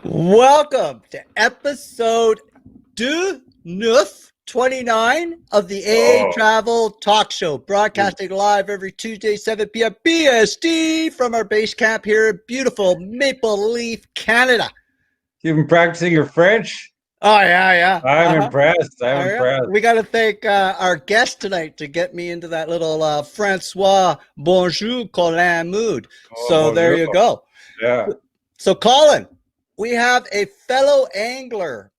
Welcome to episode 29 of the A Travel Talk Show, broadcasting live every Tuesday, 7 p.m. BST from our base camp here in beautiful Maple Leaf, Canada. You've been practicing your French? Oh, yeah. I'm impressed. I'm Yeah. impressed. We got to thank our guest tonight to get me into that little Francois Bonjour Colin mood. So bonjour. there you go. Yeah. So Colin, we have a fellow angler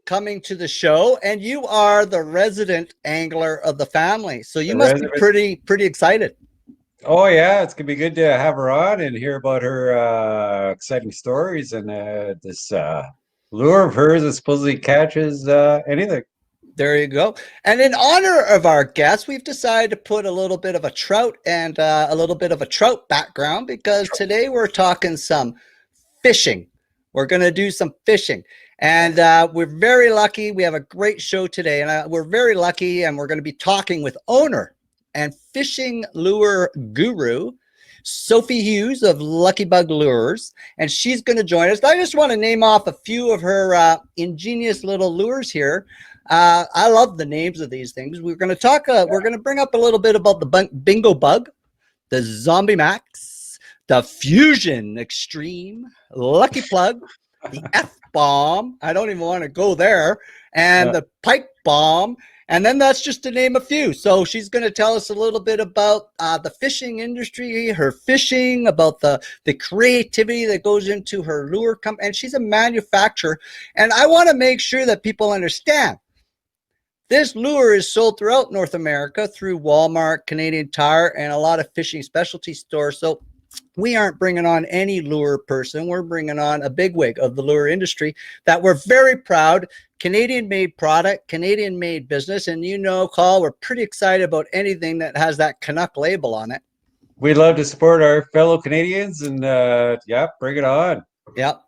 coming to the show, and you are the resident angler of the family. So you must be pretty excited. Oh, yeah. It's going to be good to have her on and hear about her exciting stories and this lure of hers that supposedly catches anything. There you go. And in honor of our guest, we've decided to put a little bit of a trout and a little bit of a trout background because today we're talking some fishing. We're going to do some fishing. And we're very lucky. We have a great show today. And we're very lucky. And we're going to be talking with owner and fishing lure guru, Sophie Hughes of Lucky Bug Lures. And she's going to join us. I just want to name off a few of her ingenious little lures here. I love the names of these things. We're going to talk, we're going to bring up a little bit about the Bingo Bug, the Zombie Max, the Fusion Extreme, Lucky Plug, the F-Bomb. I don't even want to go there. And the Pipe Bomb. And then that's just to name a few. So she's going to tell us a little bit about the fishing industry, her fishing, about the creativity that goes into her lure company. And she's a manufacturer. And I want to make sure that people understand this lure is sold throughout North America through Walmart, Canadian Tire, and a lot of fishing specialty stores. So we aren't bringing on any lure person. We're bringing on a bigwig of the lure industry that we're very proud. Canadian-made product, Canadian-made business. And you know, Carl, we're pretty excited about anything that has that Canuck label on it. We'd love to support our fellow Canadians and, bring it on. Yep.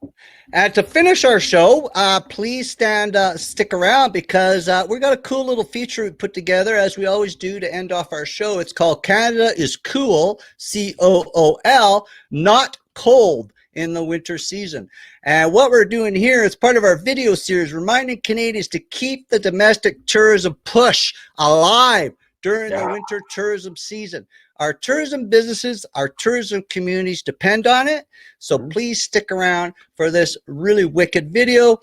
And to finish our show, please stick around because we got a cool little feature we put together as we always do to end off our show. It's called Canada is Cool, COOL, not cold in the winter season. And what we're doing here is part of our video series, reminding Canadians to keep the domestic tourism push alive during the winter tourism season. Our tourism businesses, our tourism communities depend on it. So please stick around for this really wicked video,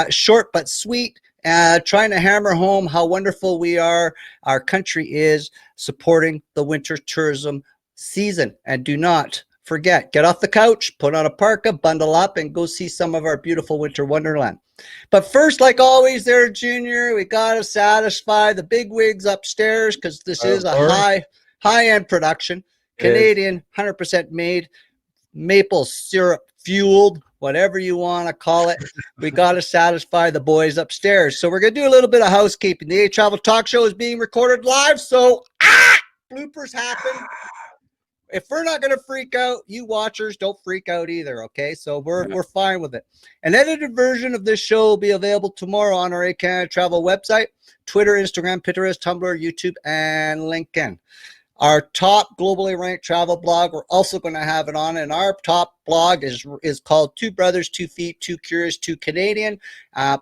short but sweet, trying to hammer home how wonderful we are, our country is supporting the winter tourism season. And do not forget, get off the couch, put on a parka, bundle up, and go see some of our beautiful winter wonderland. But first, like always there, Junior, we got to satisfy the big wigs upstairs because this is a high-end production, Canadian, 100% made, maple syrup fueled, whatever you want to call it. We got to satisfy the boys upstairs. So we're going to do a little bit of housekeeping. The A Travel Talk Show is being recorded live, so bloopers happen. If we're not going to freak out, you watchers don't freak out either, okay? So we're fine with it. An edited version of this show will be available tomorrow on our ehCanada Travel website, Twitter, Instagram, Pinterest, Tumblr, YouTube, and LinkedIn. Our top globally ranked travel blog, we're also going to have it on, and our top blog is called Two Brothers, 2 Feet, 2 Curious, 2 Canadian.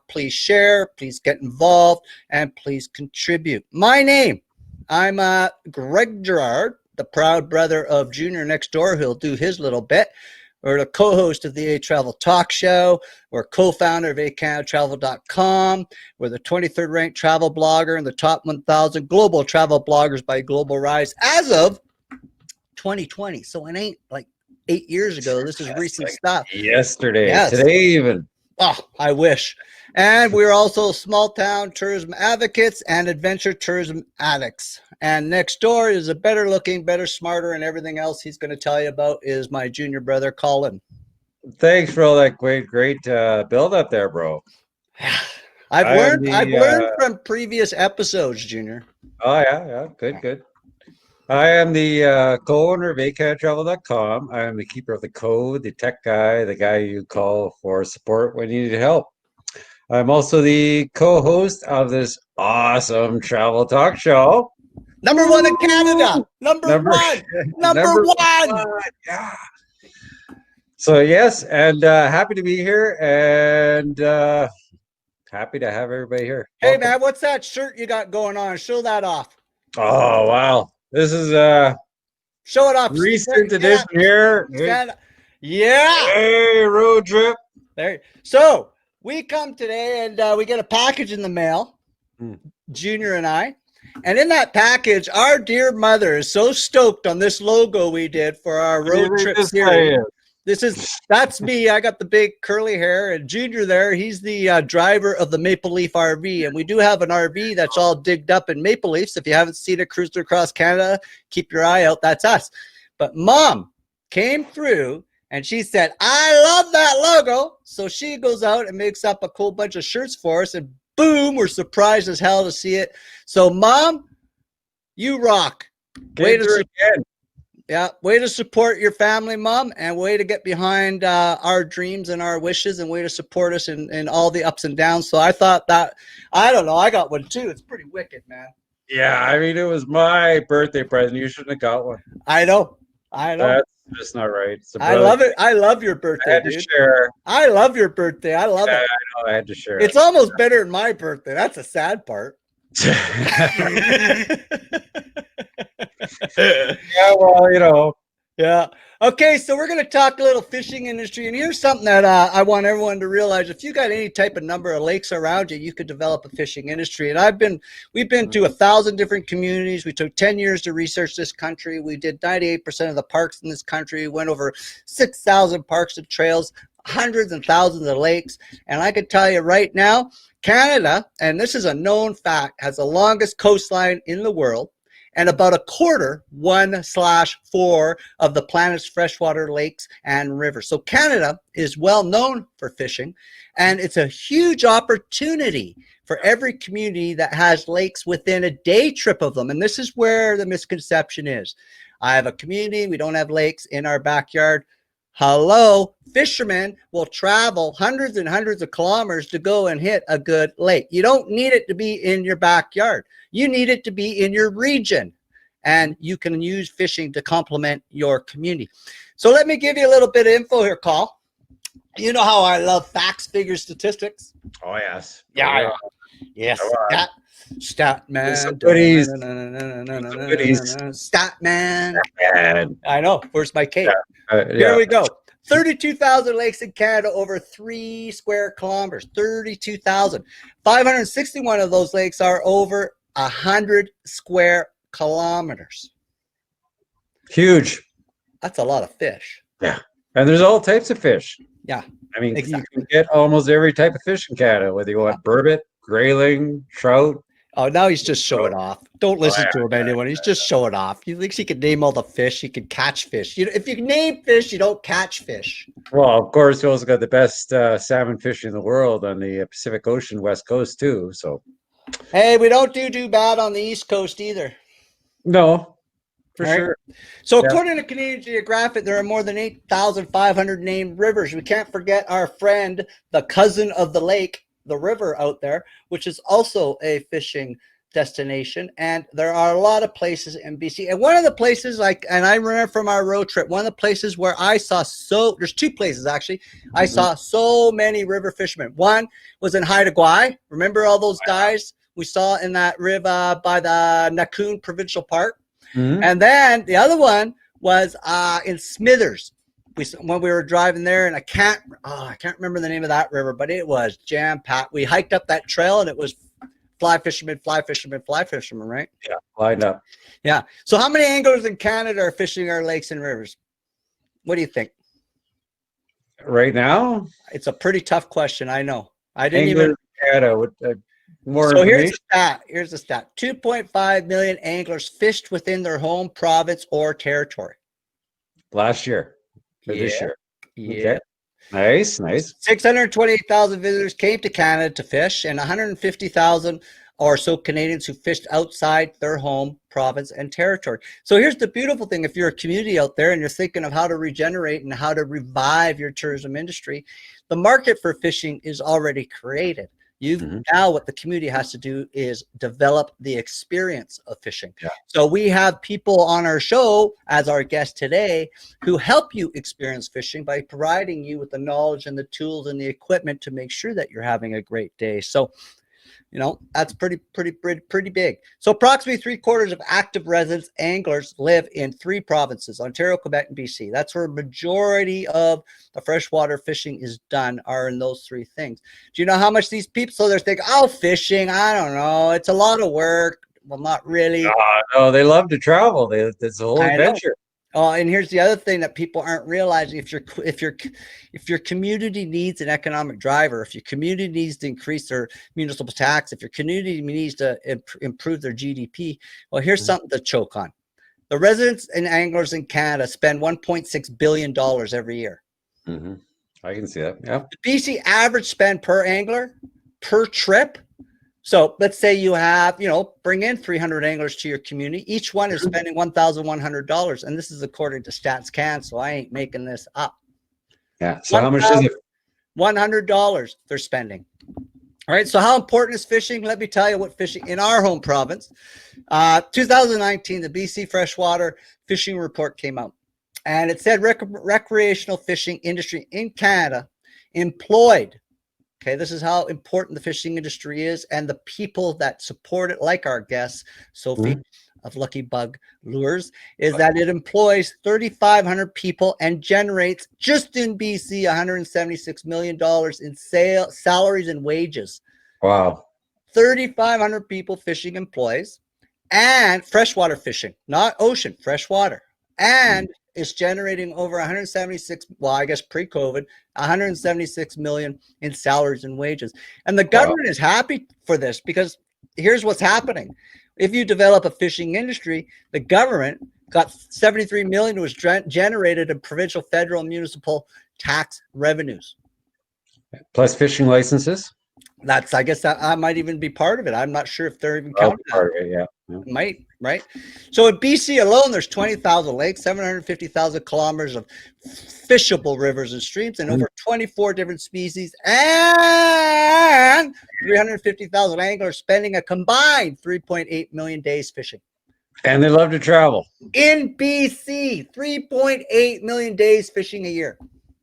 Please share, please get involved, and please contribute. My name, I'm Greg Gerard, the proud brother of Junior next door, who'll do his little bit. We're the co-host of the A Travel Talk Show. We're co-founder of ehCanadaTravel.com. We're the 23rd ranked travel blogger and the top 1,000 global travel bloggers by Global Rise as of 2020. So it ain't like 8 years ago. This is recent stuff. Yesterday, today even. Oh, I wish. And we're also small town tourism advocates and adventure tourism addicts. And next door is a better looking, better, smarter, and everything else he's going to tell you about is my junior brother, Colin. Thanks for all that great build up there, bro. I've learned from previous episodes, Junior. Oh, yeah. Good. I am the co-owner of ehCanadaTravel.com. I am the keeper of the code, the tech guy, the guy you call for support when you need help. I'm also the co-host of this awesome travel talk show. Number one in Canada. Number one. Yeah. So yes, and happy to be here, and happy to have everybody here. Hey, Welcome. man, what's that shirt you got going on? Show that off. Oh wow, this is Show it off. recent Get edition up. here. Stand up. Yeah. Hey, road trip. There. So we come today and we get a package in the mail, Junior and I. And in that package, our dear mother is so stoked on this logo we did for our road trip series. That's me. I got the big curly hair, and Junior there, he's the driver of the Maple Leaf RV. And we do have an RV that's all digged up in maple leaves. If you haven't seen it cruising across Canada, keep your eye out. That's us. But Mom came through and she said, I love that logo. So she goes out and makes up a cool bunch of shirts for us, and boom, we're surprised as hell to see it. So Mom, you rock. Way to support your family, Mom, and way to get behind our dreams and our wishes, and way to support us in all the ups and downs. So I thought that, I don't know, I got one too. It's pretty wicked, man. Yeah, I mean, it was my birthday present. You shouldn't have got one. I know. That's just not right. I love it. I love your birthday, I had to dude. share. I love your birthday. I love it. I know. I had to share. It's almost better than my birthday. That's a sad part. Yeah, well, you know. Yeah. Okay, so we're going to talk a little fishing industry, and here's something that I want everyone to realize. If you got any type of number of lakes around you, you could develop a fishing industry. And we've been to 1,000 different communities. We took 10 years to research this country. We did 98% of the parks in this country. We went over 6,000 parks and trails, hundreds and thousands of lakes. And I could tell you right now, Canada, and this is a known fact, has the longest coastline in the world, and about a quarter, 1/4 of the planet's freshwater lakes and rivers. So Canada is well known for fishing, and it's a huge opportunity for every community that has lakes within a day trip of them. And this is where the misconception is. I have a community, we don't have lakes in our backyard. Hello, fishermen will travel hundreds and hundreds of kilometers to go and hit a good lake. You don't need it to be in your backyard. You need it to be in your region, and you can use fishing to complement your community. So let me give you a little bit of info here, Carl. You know how I love facts, figures, statistics. Oh yes. Yeah. Yes. Stat man. Some goodies. Stat man. I know. Where's my cake? Yeah. Here we go. 32,000 lakes in Canada over 3 square kilometers. 32,000. 561 of those lakes are over 100 square kilometers. Huge. That's a lot of fish. Yeah. And there's all types of fish. Yeah. I mean, exactly. You can get almost every type of fish in Canada, whether you want burbot, grayling, trout. Oh, now he's just showing off. Don't listen to him, anyone. He's just showing off. He thinks he can name all the fish. He can catch fish. If you name fish, you don't catch fish. Well, of course, he also got the best salmon fishing in the world on the Pacific Ocean West Coast too. So, hey, we don't do bad on the East Coast either. No, for sure. So according to Canadian Geographic, there are more than 8,500 named rivers. We can't forget our friend, the cousin of the lake, the river out there, which is also a fishing destination. And there are a lot of places in BC. And one of the places, and I remember from our road trip, one of the places where I saw there's 2 places actually, I saw so many river fishermen. One was in Haida Gwaii. Remember all those guys we saw in that river by the Nakoon Provincial Park? And then the other one was in Smithers. When we were driving there, and I can't remember the name of that river, but it was jam-packed. We hiked up that trail, and it was fly fishermen, right? Yeah, lined up. Yeah. So how many anglers in Canada are fishing our lakes and rivers? What do you think? Right now? It's a pretty tough question, I know. I didn't Anglers even... in Canada with more so information. Here's the stat. 2.5 million anglers fished within their home province or territory. Last year. This year. Yeah. Okay. Nice. 628,000 visitors came to Canada to fish, and 150,000 or so Canadians who fished outside their home province and territory. So here's the beautiful thing. If you're a community out there and you're thinking of how to regenerate and how to revive your tourism industry, the market for fishing is already created. Now what the community has to do is develop the experience of fishing. Yeah. So we have people on our show as our guest today who help you experience fishing by providing you with the knowledge and the tools and the equipment to make sure that you're having a great day. So, you know, that's pretty big. So approximately 3/4 of active residents anglers live in 3 provinces, Ontario, Quebec, and BC. That's where a majority of the freshwater fishing is done, are in those 3 things. Do you know how much these people, so they're thinking, oh, fishing, I don't know, it's a lot of work. Well, not really. No, they love to travel. It's a whole adventure. Oh, and here's the other thing that people aren't realizing: if your community needs an economic driver, if your community needs to increase their municipal tax, if your community needs to improve their GDP, well, here's something to choke on. The residents and anglers in Canada spend $1.6 billion every year. I can see that. Yeah. The BC average spend per angler per trip. So let's say you have, you know, bring in 300 anglers to your community. Each one is spending $1,100. And this is according to Stats Can, so I ain't making this up. Yeah. So how much is it? $100 they're spending. All right. So how important is fishing? Let me tell you what fishing in our home province. 2019, the BC Freshwater Fishing Report came out. And it said recreational fishing industry in Canada employed. Okay, this is how important the fishing industry is and the people that support it, like our guest, Sophie of Lucky Bug Lures, is that it employs 3,500 people and generates, just in BC, $176 million in salaries and wages. Wow. 3,500 people fishing employs, and freshwater fishing, not ocean, freshwater. And it's generating over 176, well, I guess pre-COVID, 176 million in salaries and wages. And the government is happy for this, because here's what's happening. If you develop a fishing industry, the government got 73 million was generated in provincial, federal, and municipal tax revenues. Plus fishing licenses? That's, I guess that might even be part of it. I'm not sure if they're even counting part of it, yeah. Might, right? So in BC alone, there's 20,000 lakes, 750,000 kilometers of fishable rivers and streams, and over 24 different species, and 350,000 anglers spending a combined 3.8 million days fishing. And they love to travel. In BC, 3.8 million days fishing a year.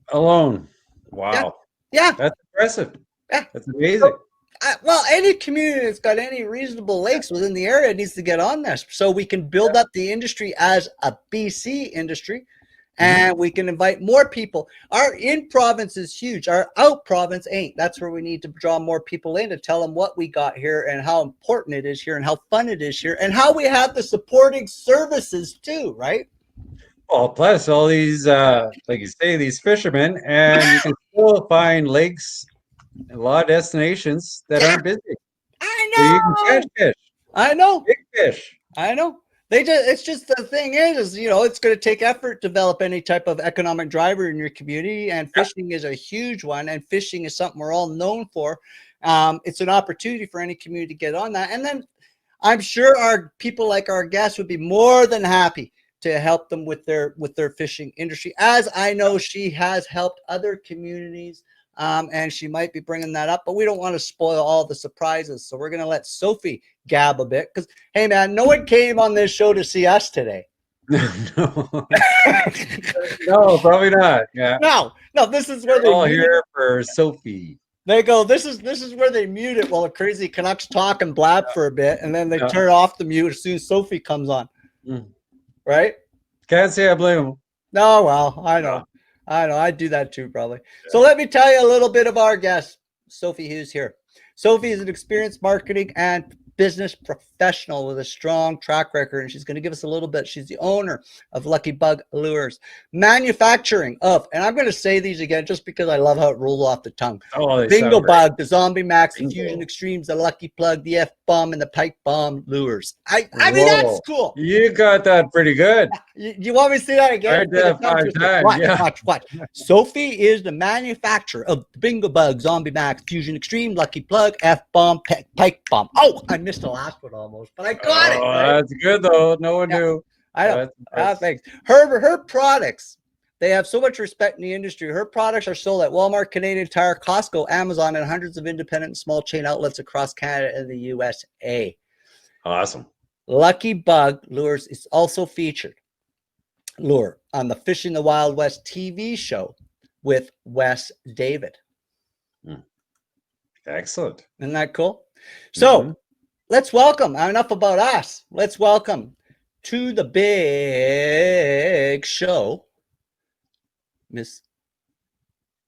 Alone. Wow. Yeah. That's impressive. Yeah. That's amazing. Well, any community that's got any reasonable lakes within the area needs to get on this, so we can build up the industry as a BC industry, and we can invite more people. Our in province is huge. Our out province ain't. That's where we need to draw more people in to tell them what we got here and how important it is here and how fun it is here and how we have the supporting services too, right? Well, plus all these, like you say, these fishermen, and you can still find lakes, a lot of destinations that aren't busy. I know. So you can catch fish. I know. Big fish. I know. It's just, the thing is, you know, it's going to take effort to develop any type of economic driver in your community, and fishing is a huge one, and fishing is something we're all known for. It's an opportunity for any community to get on that. And then I'm sure our people, like our guests, would be more than happy to help them with their fishing industry, as I know she has helped other communities. And she might be bringing that up, but we don't want to spoil all the surprises. So we're going to let Sophie gab a bit, because, hey, man, no one came on this show to see us today. No, probably not. Yeah. No, this is where We're all here for Sophie. They go, this is where they mute it while the crazy Canucks talk and blab for a bit, and then they turn off the mute as soon as Sophie comes on. Right? Can't say I blame them. No, well, I know. I do that too, probably. So let me tell you a little bit of our guest, Sophie Hughes here. Sophie is an experienced marketing and business professional with a strong track record, and she's going to give us a little bit. She's the owner of Lucky Bug Lures, manufacturing of, and I'm going to say these again just because I love how it rolls off the tongue. Bingo Bug, the Zombie Max, the Fusion Extremes, the Lucky Plug, the F-Bomb, and the Pipe Bomb Lures. I mean, that's cool. You got that pretty good. You want me to say that again? Watch. Sophie is the manufacturer of the Bingo Bug, Zombie Max, Fusion Extreme, Lucky Plug, F-Bomb, Pipe Bomb. Oh, I missed the last one almost, but I got it. Right? That's good though. No one knew. I know. Thanks. Her products They have so much respect in the industry. Her products are sold at Walmart, Canadian Tire, Costco, Amazon, and hundreds of independent and small chain outlets across Canada and the USA. Awesome. Lucky Bug Lures is also featured lure on the Fishing the Wild West TV show with Wes David. Excellent. Isn't that cool? So let's welcome, enough about us. Let's welcome to the big show, Miss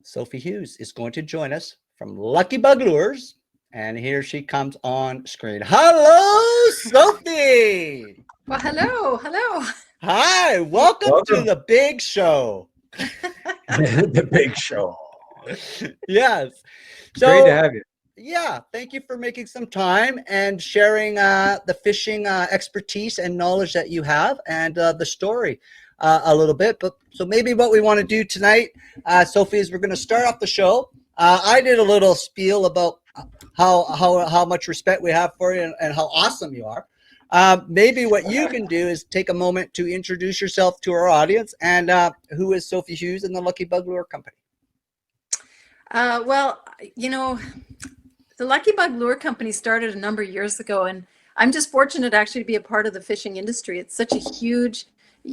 Sophie Hughes is going to join us from Lucky Bug Lures. And here she comes on screen. Hello, Sophie. Well, hello. Hello. Hi, welcome to the big show. The big show. Yes. So, great to have you. Yeah, thank you for making some time and sharing the fishing expertise and knowledge that you have and the story a little bit. But so maybe what we want to do tonight, Sophie, is we're going to start off the show. I did a little spiel about how much respect we have for you and how awesome you are. Maybe what you can do is take a moment to introduce yourself to our audience and who is Sophie Hughes and the Lucky Bug Lure Company. Well, you know, the Lucky Bug Lure Company started a number of years ago, and I'm just fortunate actually to be a part of the fishing industry. It's such a huge,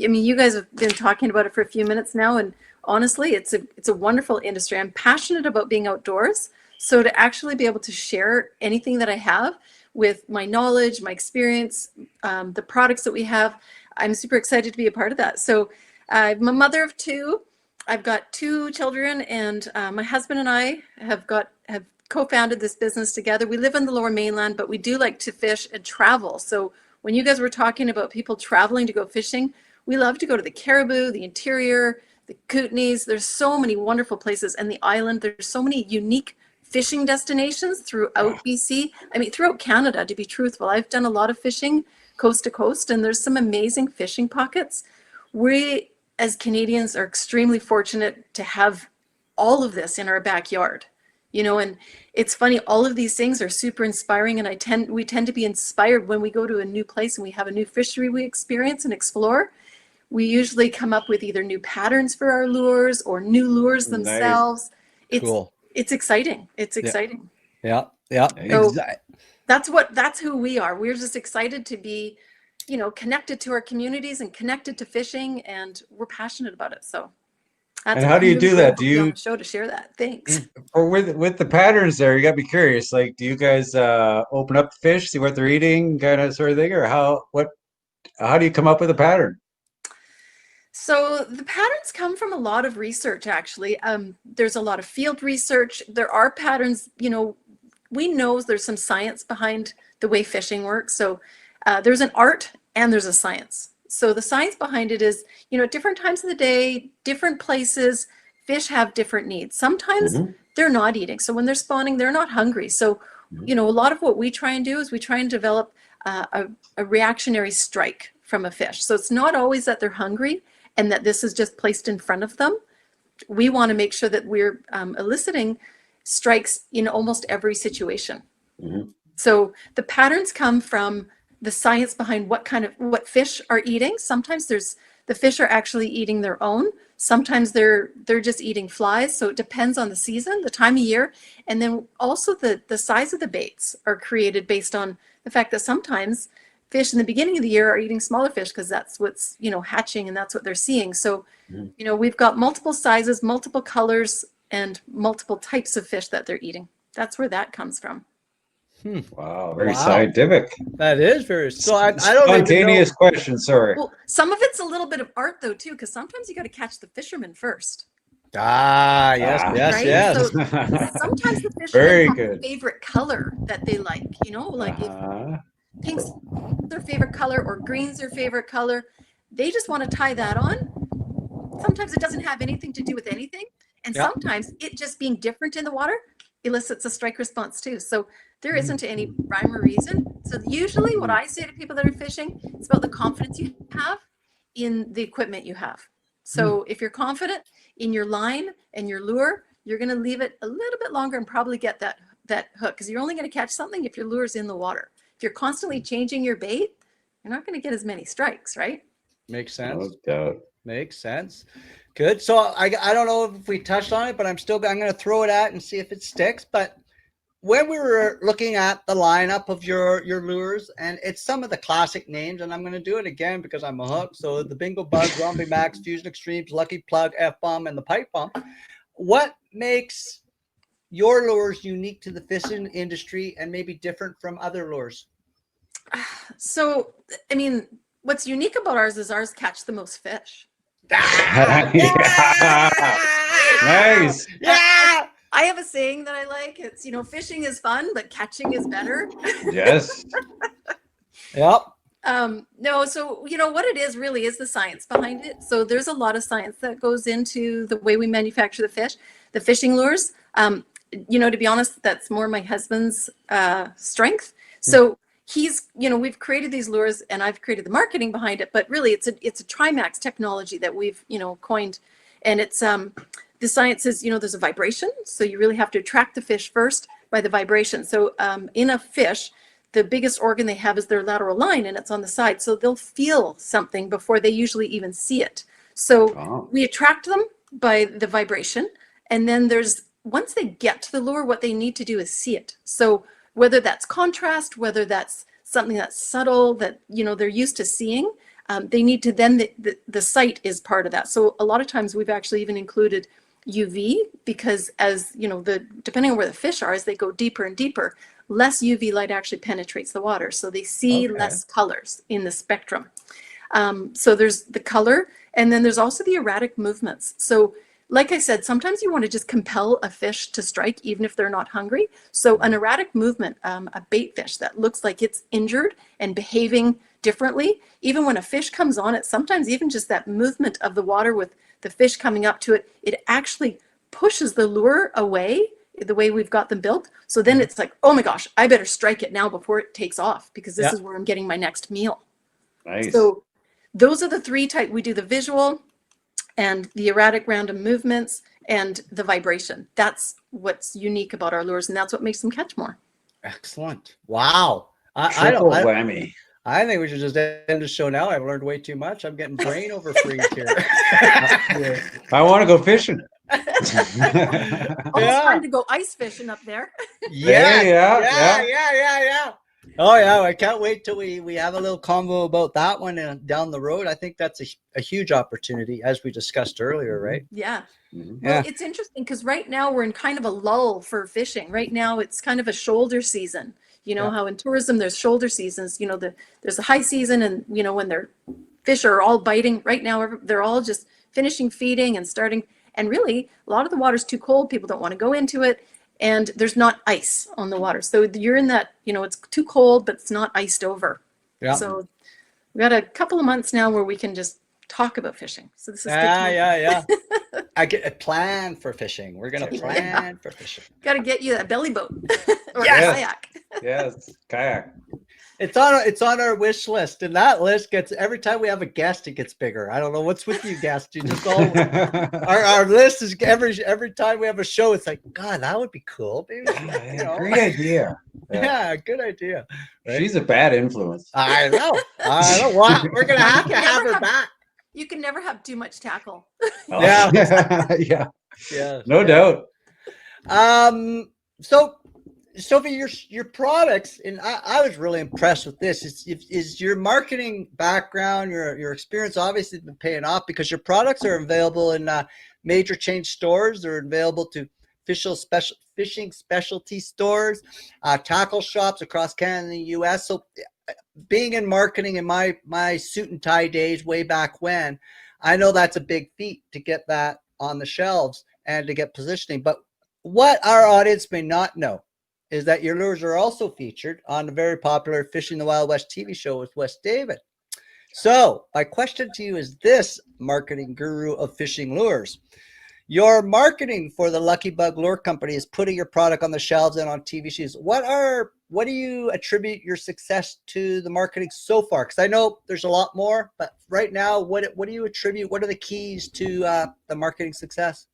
I mean, you guys have been talking about it for a few minutes now, and honestly, it's a wonderful industry. I'm passionate about being outdoors, so to actually be able to share anything that I have with my knowledge, my experience, the products that we have, I'm super excited to be a part of that. So I'm a mother of two. I've got 2 children, and my husband and I have co-founded this business together. We live in the Lower Mainland, but we do like to fish and travel. So when you guys were talking about people traveling to go fishing, we love to go to the Caribou, the interior, the Kootenays. There's so many wonderful places, and the island. There's so many unique fishing destinations throughout BC. I mean, throughout Canada, to be truthful. I've done a lot of fishing coast to coast, and there's some amazing fishing pockets. We, as Canadians, are extremely fortunate to have all of this in our backyard. You know, and it's funny, all of these things are super inspiring, and we tend to be inspired when we go to a new place and we have a new fishery we experience and explore. We usually come up with either new patterns for our lures or new lures themselves. Nice. Cool. It's exciting. It's exciting. Yeah. So that's who we are. We're just excited to be, you know, connected to our communities and connected to fishing, and we're passionate about it. So and how do you do that? Do you on the show to share that? Thanks. Or with the patterns there, you got to be curious. Like, do you guys open up the fish, see what they're eating, kind of sort of thing, or how do you come up with a pattern? So the patterns come from a lot of research, actually. There's a lot of field research. There are patterns, you know, we know there's some science behind the way fishing works. So there's an art and there's a science. So the science behind it is, you know, at different times of the day, different places, fish have different needs. Sometimes they're not eating. So when they're spawning, they're not hungry. So, you know, a lot of what we try and do is we try and develop a reactionary strike from a fish. So it's not always that they're hungry and that this is just placed in front of them. We want to make sure that we're eliciting strikes in almost every situation. So the patterns come from the science behind what fish are eating. Sometimes the fish are actually eating their own. Sometimes they're just eating flies. So it depends on the season, the time of year, and then also the size of the baits are created based on the fact that sometimes fish in the beginning of the year are eating smaller fish because that's what's, you know, hatching and that's what they're seeing. So, you know, we've got multiple sizes, multiple colors, and multiple types of fish that they're eating. That's where that comes from. Wow, very scientific. That is very. So I don't spontaneous even know. question. Sorry. Well, some of it's a little bit of art though too, because sometimes you got to catch the fisherman first. Yes. So sometimes the fishermen have a favorite color that they like. You know, like if pink's their favorite color or green's their favorite color, they just want to tie that on. Sometimes it doesn't have anything to do with anything, and sometimes it just being different in the water elicits a strike response too. So there isn't any rhyme or reason. So usually what I say to people that are fishing, it's about the confidence you have in the equipment you have. So if you're confident in your line and your lure, you're going to leave it a little bit longer and probably get that hook, because you're only going to catch something if your lure's in the water. If you're constantly changing your bait, you're not going to get as many strikes, right? Makes sense. No doubt. Makes sense. Good. So I don't know if we touched on it, but I'm going to throw it out and see if it sticks. But when we were looking at the lineup of your lures, and it's some of the classic names, and I'm going to do it again because I'm a hook. So the Bingo Bug, Zombie Max, Fusion Extremes, Lucky Plug, F-Bomb, and the Pipe Bomb. What makes your lures unique to the fishing industry and maybe different from other lures? So, I mean, what's unique about ours is ours catch the most fish. Nice. Yeah. I have a saying that I like. It's, fishing is fun, but catching is better. Yes. Yep. No, so what it is really is the science behind it. So there's a lot of science that goes into the way we manufacture the fish, the fishing lures. To be honest, that's more my husband's strength. So we've created these lures and I've created the marketing behind it, but really it's a Trimax technology that we've, coined. And it's, the science is, there's a vibration. So you really have to attract the fish first by the vibration. So in a fish, the biggest organ they have is their lateral line, and it's on the side. So they'll feel something before they usually even see it. So we attract them by the vibration. And then once they get to the lure, what they need to do is see it. So whether that's contrast, whether that's something that's subtle that, they're used to seeing, they need to then, the sight is part of that. So a lot of times we've actually even included UV because as, depending on where the fish are, as they go deeper and deeper, less UV light actually penetrates the water. So they see less colors in the spectrum. So there's the color, and then there's also the erratic movements. So like I said, sometimes you want to just compel a fish to strike even if they're not hungry. So an erratic movement, a bait fish that looks like it's injured and behaving differently, even when a fish comes on it, sometimes even just that movement of the water with the fish coming up to it, it actually pushes the lure away the way we've got them built. So then it's like, oh my gosh, I better strike it now before it takes off because this is where I'm getting my next meal. Nice. So those are the three types. We do the visual and the erratic random movements and the vibration. That's what's unique about our lures, and that's what makes them catch more. Excellent. Wow. Triple whammy. I think we should just end the show now. I've learned way too much. I'm getting brain over freeze here. I want to go fishing. Almost time to go ice fishing up there. Yeah. Oh yeah, I can't wait till we have a little convo about that one down the road. I think that's a huge opportunity, as we discussed earlier, right? Yeah. Well, it's interesting because right now we're in kind of a lull for fishing. Right now it's kind of a shoulder season. You know how in tourism there's shoulder seasons. There's a high season, and when their fish are all biting. Right now they're all just finishing feeding and starting. And really, a lot of the water's too cold. People don't want to go into it. And there's not ice on the water. So you're in that, it's too cold, but it's not iced over. Yeah. So we got a couple of months now where we can just talk about fishing. So this is good. Yeah. I get a plan for fishing. We're going to plan for fishing. Got to get you a belly boat or a kayak. Yes, kayak. It's on our wish list, and that list gets, every time we have a guest, it gets bigger. I don't know what's with you guests. You just all our list is every time we have a show, it's like, God, that would be cool. Maybe, great idea. Yeah, good idea. Right? She's a bad influence. I know. Wow, we're gonna have to have her back. You can never have too much tackle. Yeah. No doubt. So, Sophie, your products, and I was really impressed with this, is your marketing background, your experience obviously has been paying off because your products are available in major chain stores. They're available to fishing specialty stores, tackle shops across Canada and the US. So being in marketing in my suit and tie days way back when, I know that's a big feat to get that on the shelves and to get positioning. But what our audience may not know is that your lures are also featured on the very popular Fishing the Wild West TV show with Wes David. So my question to you is this, marketing guru of fishing lures. Your marketing for the Lucky Bug Lure Company is putting your product on the shelves and on TV shows. What do you attribute your success to the marketing so far? Because I know there's a lot more, but right now, what do you attribute? What are the keys to the marketing success?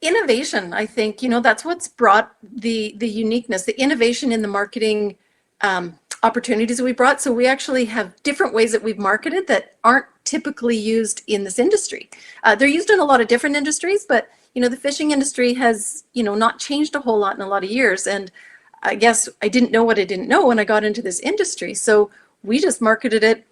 Innovation, I think, that's what's brought the uniqueness, the innovation in the marketing opportunities that we brought. So we actually have different ways that we've marketed that aren't typically used in this industry. They're used in a lot of different industries, but the fishing industry has not changed a whole lot in a lot of years. And I guess I didn't know what I didn't know when I got into this industry. So we just marketed it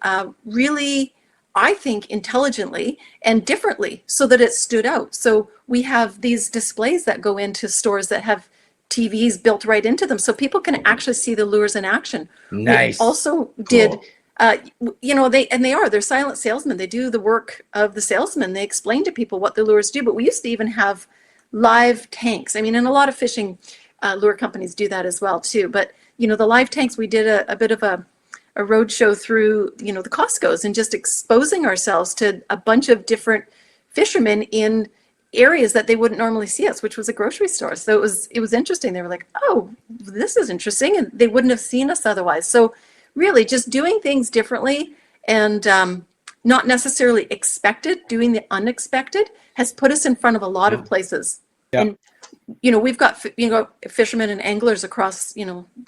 really, I think, intelligently and differently so that it stood out. So we have these displays that go into stores that have TVs built right into them, so people can actually see the lures in action. Nice. We also did, they're silent salesmen. They do the work of the salesman. They explain to people what the lures do, but we used to even have live tanks. I mean, and a lot of fishing lure companies do that as well too. But, the live tanks, we did a bit of a road show through, the Costco's and just exposing ourselves to a bunch of different fishermen in areas that they wouldn't normally see us, which was a grocery store. So it was interesting. They were like, oh, this is interesting. And they wouldn't have seen us otherwise. So really just doing things differently and not necessarily expected, doing the unexpected has put us in front of a lot of places. Yeah. And, we've got, fishermen and anglers across,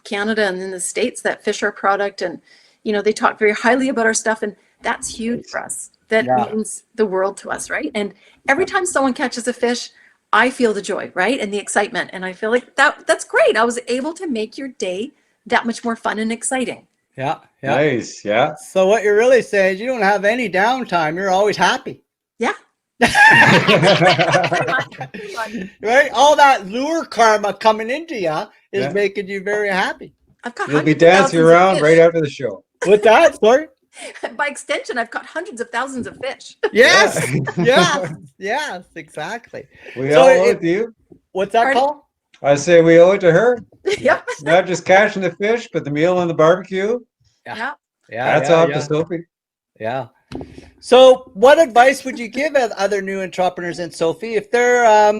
Canada and in the States that fish our product. And, they talk very highly about our stuff. And that's huge for us. That means the world to us, right? And every time someone catches a fish, I feel the joy, right? And the excitement. And I feel like that's great. I was able to make your day that much more fun and exciting. Yeah. Nice. Yeah. So what you're really saying is you don't have any downtime. You're always happy. Yeah. Pretty much. Right? All that lure karma coming into you is making you very happy. You'll be dancing around right after the show. With that, sorry? By extension, I've caught hundreds of thousands of fish. Yes. Yes, exactly. We all owe it to you. What's that called? I say we owe it to her. Yep. Not just catching the fish, but the meal and the barbecue. Yeah. That's off to Sophie. Yeah. So what advice would you give other new entrepreneurs in Sophie if they're,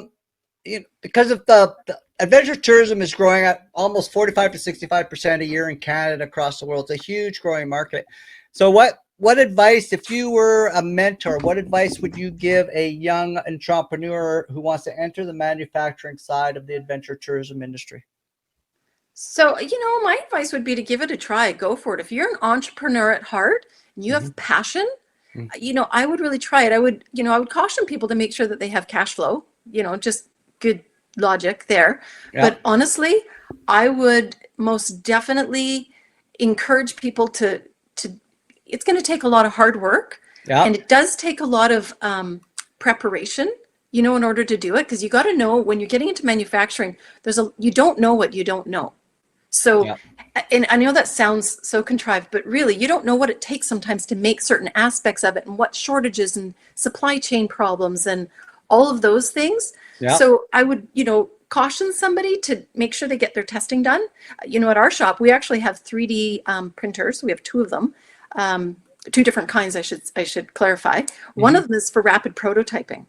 because of the adventure tourism is growing at almost 45 to 65% a year in Canada, across the world. It's a huge growing market. So what advice, if you were a mentor, what advice would you give a young entrepreneur who wants to enter the manufacturing side of the adventure tourism industry? So, my advice would be to give it a try. Go for it. If you're an entrepreneur at heart and you have passion, I would really try it. I would caution people to make sure that they have cash flow, just good logic there. Yeah. But honestly, I would most definitely encourage people to it's going to take a lot of hard work. Yeah. And it does take a lot of preparation, in order to do it, because you got to know when you're getting into manufacturing, you don't know what you don't know. So, yeah. And I know that sounds so contrived, but really you don't know what it takes sometimes to make certain aspects of it and what shortages and supply chain problems and all of those things. Yeah. So I would, caution somebody to make sure they get their testing done. At our shop, we actually have 3D printers. We have two of them. Two different kinds, I should clarify. One of them is for rapid prototyping.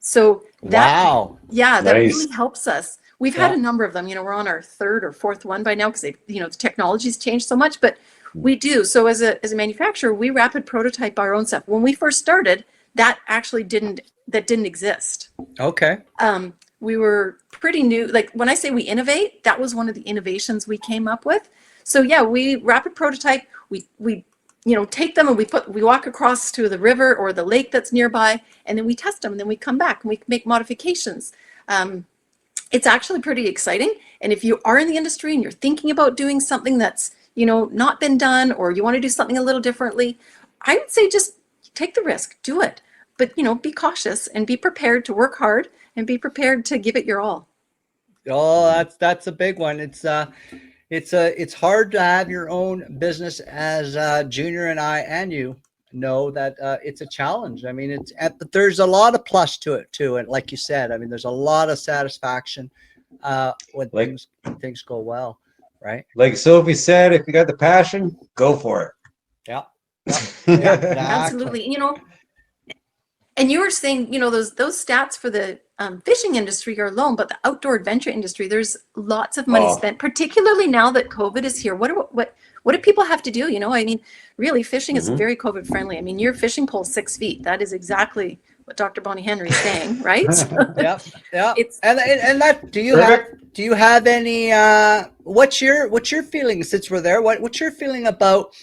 So that, that really helps us. We've had a number of them. We're on our third or fourth one by now because the technology's changed so much. But we do. So as a manufacturer, we rapid prototype our own stuff. When we first started, that actually didn't exist. Okay. We were pretty new. Like when I say we innovate, that was one of the innovations we came up with. So yeah, we rapid prototype. We take them and we walk across to the river or the lake that's nearby, and then we test them, and then we come back and we make modifications. It's actually pretty exciting. And if you are in the industry and you're thinking about doing something that's, not been done, or you want to do something a little differently, I would say just take the risk, do it. But, be cautious and be prepared to work hard and be prepared to give it your all. Oh, that's a big one. It's hard to have your own business, as Junior and I and you know that it's a challenge. I mean, but there's a lot of plus to it too, and like you said, I mean, there's a lot of satisfaction when things go well, right? Like Sophie said, if you got the passion, go for it. Yeah, exactly. Absolutely. And you were saying, those stats for the fishing industry are low, but the outdoor adventure industry, there's lots of money spent, particularly now that COVID is here. What do people have to do? I mean, really, fishing is very COVID friendly. I mean, your fishing pole is 6 feet. That is exactly what Dr. Bonnie Henry is saying, right? Yeah. And that, do you have any? What's your feeling, since we're there? What's your feeling about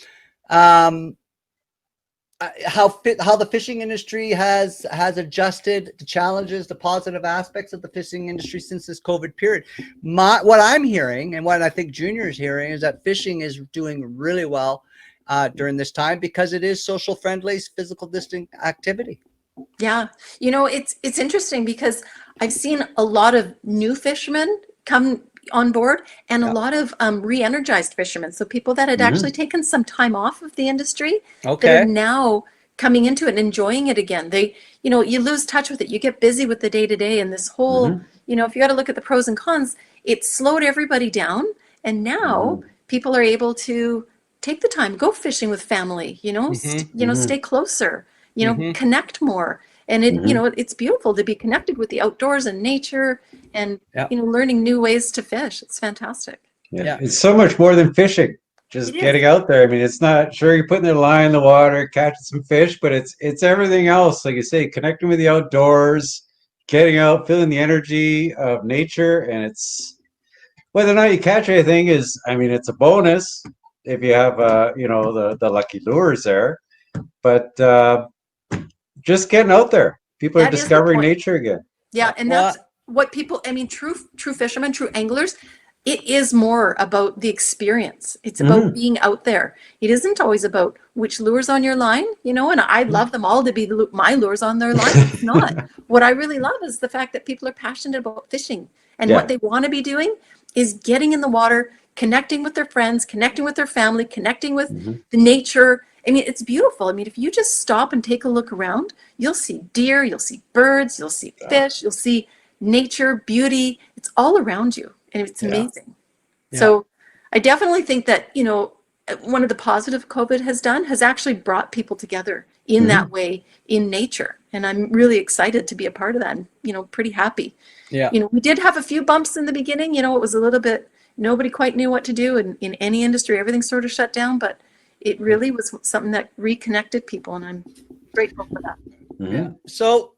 how the fishing industry has adjusted the challenges, the positive aspects of the fishing industry since this COVID period. What I'm hearing and what I think Junior is hearing is that fishing is doing really well during this time because it is social friendly, physical distancing activity. Yeah, it's interesting because I've seen a lot of new fishermen come on board and a lot of re-energized fishermen. So people that had actually taken some time off of the industry that are now coming into it and enjoying it again. You lose touch with it. You get busy with the day to day and this whole, if you got to look at the pros and cons, it slowed everybody down. And now people are able to take the time, go fishing with family, stay closer, connect more. And it's beautiful to be connected with the outdoors and nature and, learning new ways to fish. It's fantastic. Yeah. It's so much more than fishing. Just getting out there. I mean, it's not sure you're putting the line in the water, catching some fish, but it's everything else. Like you say, connecting with the outdoors, getting out, feeling the energy of nature. And it's whether or not you catch anything it's a bonus if you have, the lucky lures there. But just getting out there. People are discovering nature again. Yeah, and that's what people, true fishermen, true anglers, it is more about the experience. It's about being out there. It isn't always about which lure's on your line, and I'd love them all to be my lures on their line. It's not. What I really love is the fact that people are passionate about fishing. And what they want to be doing is getting in the water, connecting with their friends, connecting with their family, connecting with the nature. It's beautiful. If you just stop and take a look around, you'll see deer, you'll see birds, you'll see fish, you'll see nature, beauty. It's all around you. And it's amazing. Yeah. So I definitely think that, one of the positive COVID has done has actually brought people together in that way in nature. And I'm really excited to be a part of that and, pretty happy. Yeah. We did have a few bumps in the beginning. It was a little bit, nobody quite knew what to do. And in any industry, everything sort of shut down. But it really was something that reconnected people. And I'm grateful for that. Yeah. So,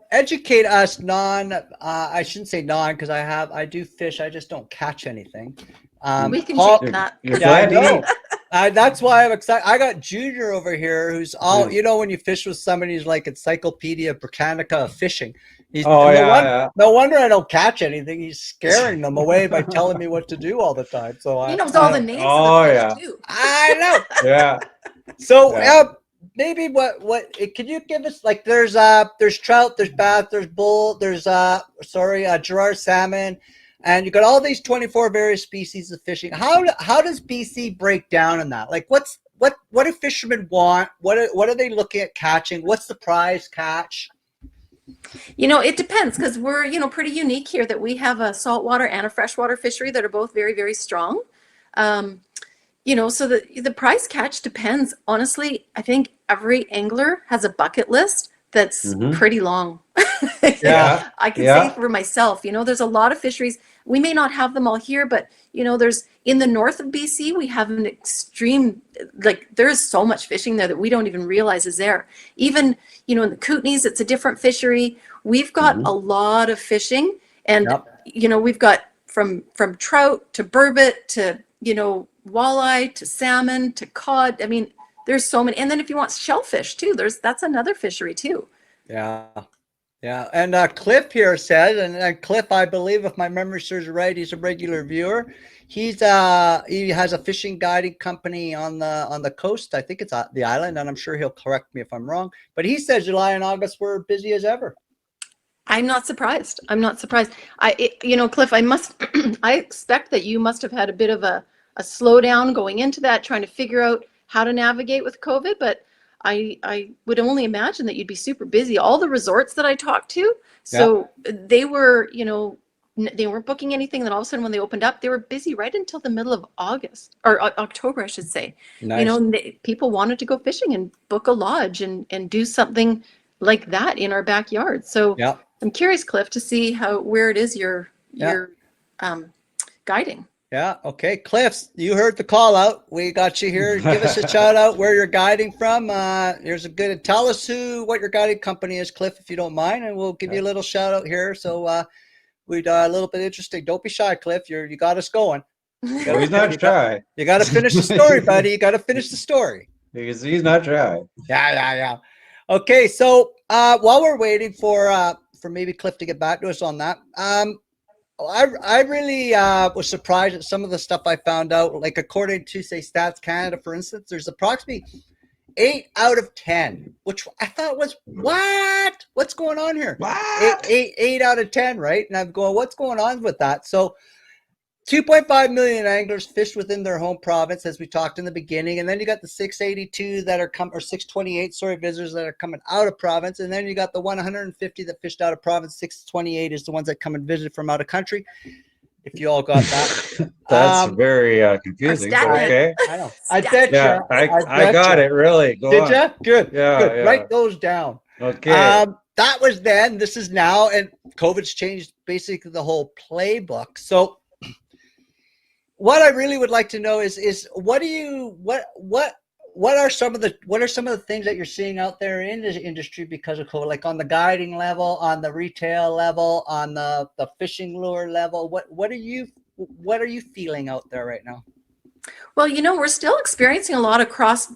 educate us I shouldn't say because I do fish. I just don't catch anything. We can change that. I know. That's why I'm excited. I got Junior over here who's all, when you fish with somebody who's like Encyclopedia Britannica of fishing. No wonder I don't catch anything. He's scaring them away by telling me what to do all the time. So he knows all the names of the fish too. I know. Yeah. So maybe what can you give us, like there's trout, there's bass, there's bull, there's Girard salmon, and you got all these 24 various species of fishing. How does BC break down in that? Like what do fishermen want? What are they looking at catching? What's the prize catch? It depends because we're, pretty unique here that we have a saltwater and a freshwater fishery that are both very, very strong. So the prize catch depends. Honestly, I think every angler has a bucket list that's pretty long. Yeah. I can say for myself, there's a lot of fisheries. We may not have them all here, but there's in the north of BC, we have an extreme, there is so much fishing there that we don't even realize is there. Even, in the Kootenays, it's a different fishery. We've got a lot of fishing and, we've got from trout to burbot to, walleye to salmon to cod. There's so many. And then if you want shellfish too, that's another fishery too. Yeah. Yeah. And Cliff here says, and Cliff, I believe if my memory serves right, he's a regular viewer. He has a fishing guiding company on the coast. I think it's the island, and I'm sure he'll correct me if I'm wrong. But he says July and August were busy as ever. I'm not surprised. Cliff, I expect that you must have had a bit of a slowdown going into that, trying to figure out how to navigate with COVID. But I would only imagine that you'd be super busy. All the resorts that I talked to, so they were, they weren't booking anything. Then all of a sudden when they opened up, they were busy right until the middle of August or October, I should say. Nice. People wanted to go fishing and book a lodge and do something like that in our backyard. So I'm curious, Cliff, to see where it is you're guiding. Yeah. Okay. Cliff, you heard the call out. We got you here. Give us a shout out where you're guiding from. Here's a good, tell us what your guiding company is, Cliff, if you don't mind, and we'll give you a little shout out here. So we'd a little bit interesting. Don't be shy, Cliff. You got us going. He's not shy. You got to finish the story, buddy. You got to finish the story. because he's not shy. Yeah. Okay, so while we're waiting for maybe Cliff to get back to us on that, I really was surprised at some of the stuff I found out. Like according to say Stats Canada, for instance, there's approximately 8 out of 10, which I thought was what's going on here? What? Eight out of 10, right? And I'm going, what's going on with that? So 2.5 million anglers fished within their home province, as we talked in the beginning. And then you got the 682 that are or 628, visitors that are coming out of province. And then you got the 150 that fished out of province. 628 is the ones that come and visit from out of country. If you all got that. That's very confusing. But okay. I know. I bet Yeah, I got it. Really. Go on. Did you? Good. Yeah, Good. yeah. Write those down. Okay. That was then. This is now. And COVID's changed basically the whole playbook. So what I really would like to know is what are some of the things that you're seeing out there in this industry because of COVID, like on the guiding level, on the retail level, on the fishing lure level? What are you feeling out there right now? Well, we're still experiencing a lot of cross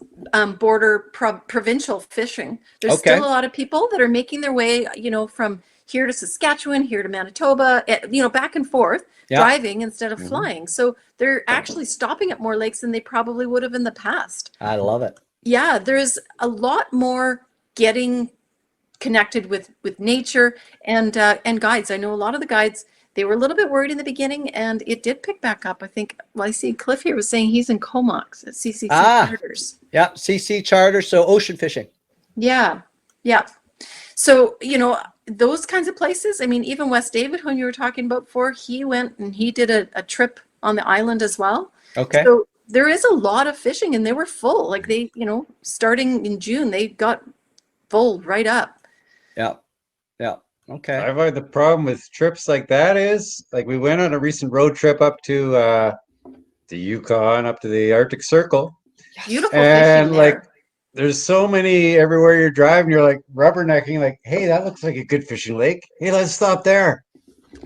border provincial fishing. There's still a lot of people that are making their way, from here to Saskatchewan, here to Manitoba, back and forth, driving instead of flying. So they're actually stopping at more lakes than they probably would have in the past. I love it. Yeah, there's a lot more getting connected with nature and guides. I know a lot of the guides, they were a little bit worried in the beginning, and it did pick back up. I think, I see Cliff here was saying he's in Comox at CCC Charters. Yeah, CC Charters, so ocean fishing. Yeah. So, those kinds of places, I mean, even West David, who you were talking about before, he went and he did a trip on the island as well. Okay. So there is a lot of fishing, and they were full. Like they, starting in June, they got full right up. Yeah. Okay. I find the problem with trips like that is, like, we went on a recent road trip up to the Yukon, up to the Arctic Circle. Beautiful and fishing like there. there's so many everywhere you're driving, you're like rubbernecking, like, hey, that looks like a good fishing lake. Hey, let's stop there.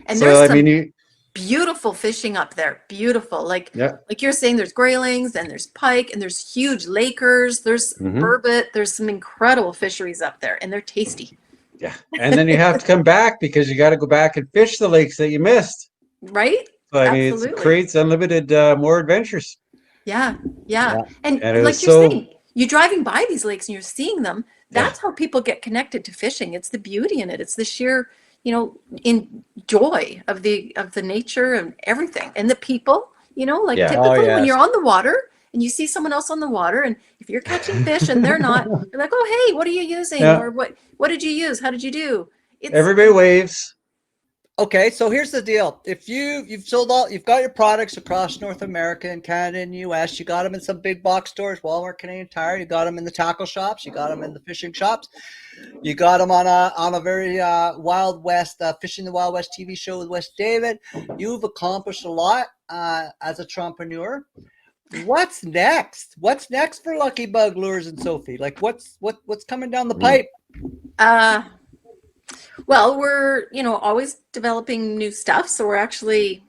And So there's I mean, beautiful fishing up there. Beautiful. Like yeah, you're saying, there's graylings and there's pike and there's huge lakers. There's burbot. There's some incredible fisheries up there, and they're tasty. yeah. And then you have to come back because you got to go back and fish the lakes that you missed. Right? So I mean, it creates unlimited more adventures. Yeah. And it like was you're saying, you're driving by these lakes and you're seeing them. That's how people get connected to fishing. It's the beauty in it. It's the sheer, in joy of the nature and everything, and the people. Typically when you're on the water and you see someone else on the water, and if you're catching fish and they're not, you're like, oh, hey, what are you using? Or what did you use? How did you do? Everybody waves. Okay, so here's the deal. If you've sold all, you've got your products across North America and Canada and US, you got them in some big box stores, Walmart, Canadian Tire, you got them in the tackle shops, you got them in the fishing shops, you got them on a very Wild West, Fishing the Wild West TV show with West David. You've accomplished a lot as a entrepreneur. What's next? What's next for Lucky Bug Lures and Sophie? Like what's coming down the pipe? Well, we're, always developing new stuff. So we're actually,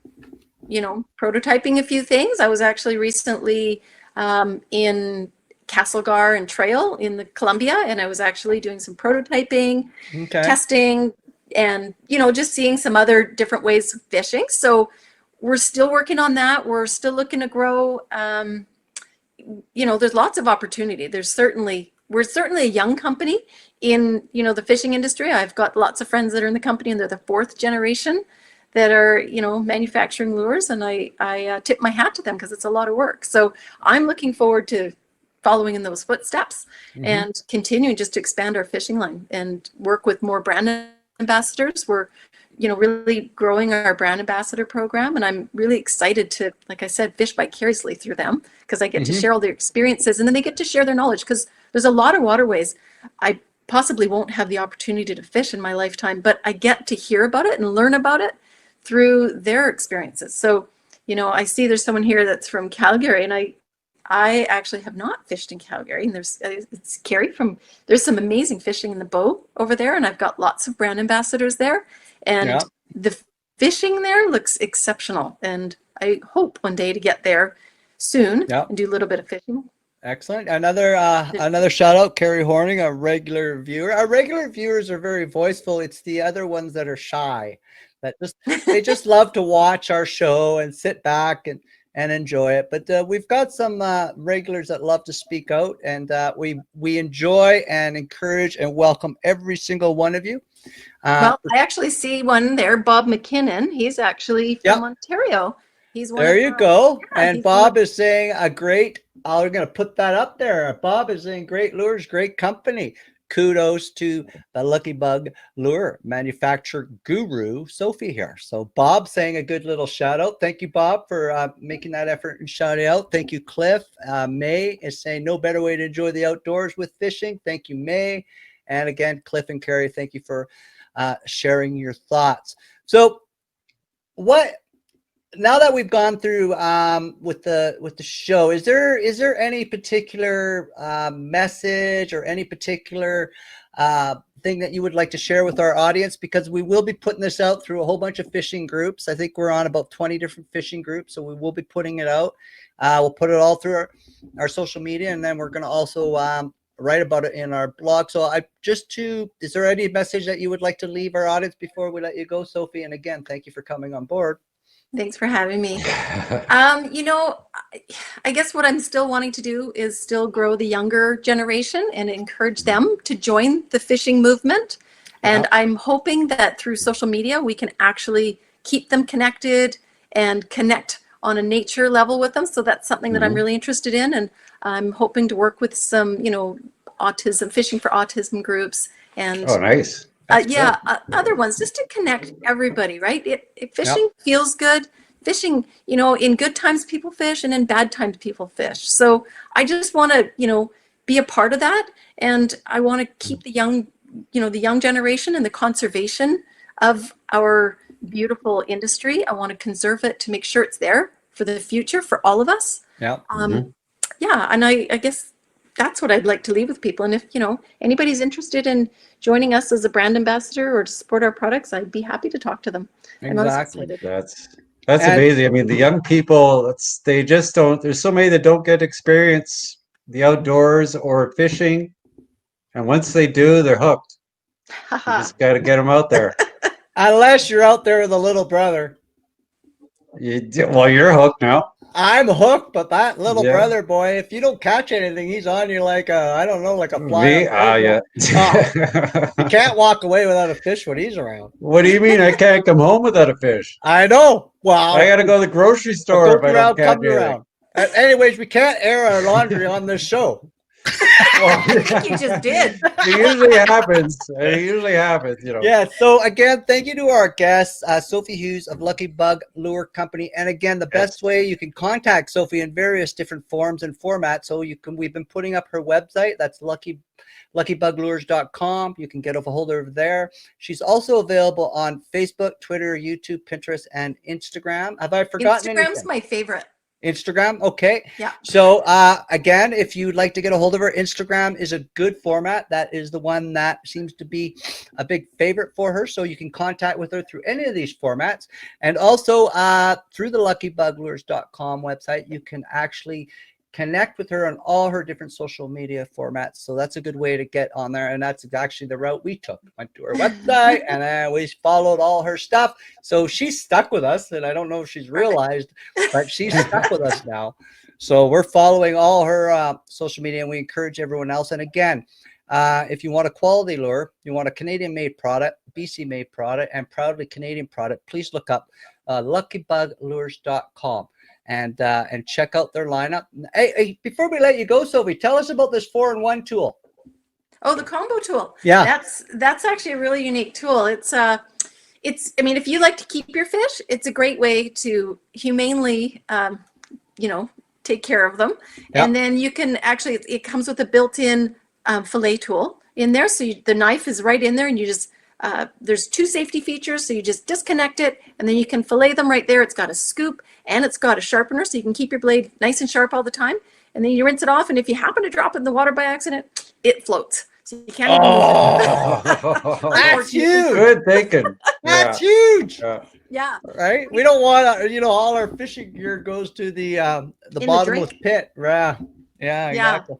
prototyping a few things. I was actually recently in Castlegar and Trail in the Columbia, and I was actually doing some prototyping, testing, and, just seeing some other different ways of fishing. So we're still working on that. We're still looking to grow. There's lots of opportunity. We're certainly a young company in, the fishing industry. I've got lots of friends that are in the company, and they're the 4th generation that are, manufacturing lures. And I tip my hat to them because it's a lot of work. So I'm looking forward to following in those footsteps and continuing just to expand our fishing line and work with more brand ambassadors. We're, really growing our brand ambassador program. And I'm really excited to, like I said, fish vicariously through them, because I get to share all their experiences, and then they get to share their knowledge, because there's a lot of waterways I possibly won't have the opportunity to fish in my lifetime, but I get to hear about it and learn about it through their experiences. So, I see there's someone here that's from Calgary, and I actually have not fished in Calgary, and it's Carrie there's some amazing fishing in the Bow over there, and I've got lots of brand ambassadors there, and the fishing there looks exceptional, and I hope one day to get there soon and do a little bit of fishing. Excellent. Another shout out, Carrie Horning, a regular viewer. Our regular viewers are very voiceful. It's the other ones that are shy, that they just love to watch our show and sit back and enjoy it. But we've got some regulars that love to speak out, and we enjoy and encourage and welcome every single one of you. Well, I actually see one there, Bob McKinnon. He's actually from Ontario. He's one there of you go. Yeah, and Bob is saying a great, I'm going to put that up there. Bob is saying great lures, great company. Kudos to the Lucky Bug lure manufacturer guru, Sophie here. So Bob saying a good little shout out. Thank you, Bob, for making that effort and shouting out. Thank you, Cliff. May is saying no better way to enjoy the outdoors with fishing. Thank you, May. And again, Cliff and Carrie, thank you for sharing your thoughts. So now that we've gone through with the show, is there any particular message or any particular thing that you would like to share with our audience? Because we will be putting this out through a whole bunch of fishing groups. I think we're on about 20 different fishing groups, so we will be putting it out. We'll put it all through our social media, and then we're going to also write about it in our blog. So is there any message that you would like to leave our audience before we let you go, Sophie? And again, thank you for coming on board. Thanks for having me. I guess what I'm still wanting to do is still grow the younger generation and encourage them to join the fishing movement. And I'm hoping that through social media, we can actually keep them connected and connect on a nature level with them. So that's something that I'm really interested in. And I'm hoping to work with some, fishing for autism groups and nice. Other ones, just to connect everybody, right? Fishing feels good. Fishing, in good times people fish, and in bad times people fish. So I just want to, be a part of that, and I want to keep the young generation and the conservation of our beautiful industry. I want to conserve it to make sure it's there for the future for all of us. And I guess that's what I'd like to leave with people. And if anybody's interested in joining us as a brand ambassador or to support our products, I'd be happy to talk to them. Exactly. That's amazing. I mean, the young people, they just don't. There's so many that don't get experience the outdoors or fishing, and once they do, they're hooked. You just got to get them out there. Unless you're out there with a little brother. Well, you're hooked now. I'm hooked, but that little brother boy, if you don't catch anything, he's on you like a fly. You can't walk away without a fish when he's around. What do you mean? I can't come home without a fish? I know. Well, I got to go to the grocery store if I don't catch anything. Anyways, we can't air our laundry on this show. I think you just did. It usually happens. Yeah. So again, thank you to our guests, Sophie Hughes of Lucky Bug Lure Company. And again, the best way you can contact Sophie in various different forms and formats. So we've been putting up her website. That's luckybuglures.com. You can get a hold of her there. She's also available on Facebook, Twitter, YouTube, Pinterest, and Instagram. Have I forgotten anything? Instagram's my favorite. Instagram. Okay. Yeah. So again, if you'd like to get a hold of her, Instagram is a good format. That is the one that seems to be a big favorite for her. So you can contact with her through any of these formats. And also through the luckybuglures.com website, you can actually connect with her on all her different social media formats. So that's a good way to get on there. And that's actually the route we took. Went to her website and then we followed all her stuff. So she's stuck with us, and I don't know if she's realized, but she's stuck with us now. So we're following all her social media, and we encourage everyone else. And again, if you want a quality lure, you want a Canadian-made product, BC-made product, and proudly Canadian product, please look up luckybuglures.com. And check out their lineup. Hey, before we let you go, Sophie, tell us about this 4-in-1 tool. Oh, the combo tool. Yeah, that's actually a really unique tool. It's I mean, if you like to keep your fish, it's a great way to humanely, take care of them. Yep. And then you can actually, it comes with a built-in fillet tool in there. So the knife is right in there, and you just there's 2 safety features, so you just disconnect it and then you can fillet them right there. It's got a scoop and it's got a sharpener, so you can keep your blade nice and sharp all the time. And then you rinse it off, and if you happen to drop it in the water by accident, it floats, so you can't even use it. That's huge. Good thinking. That's huge. Yeah. Right. We don't want all our fishing gear goes to the bottomless pit. Yeah. Yeah, Yeah. exactly.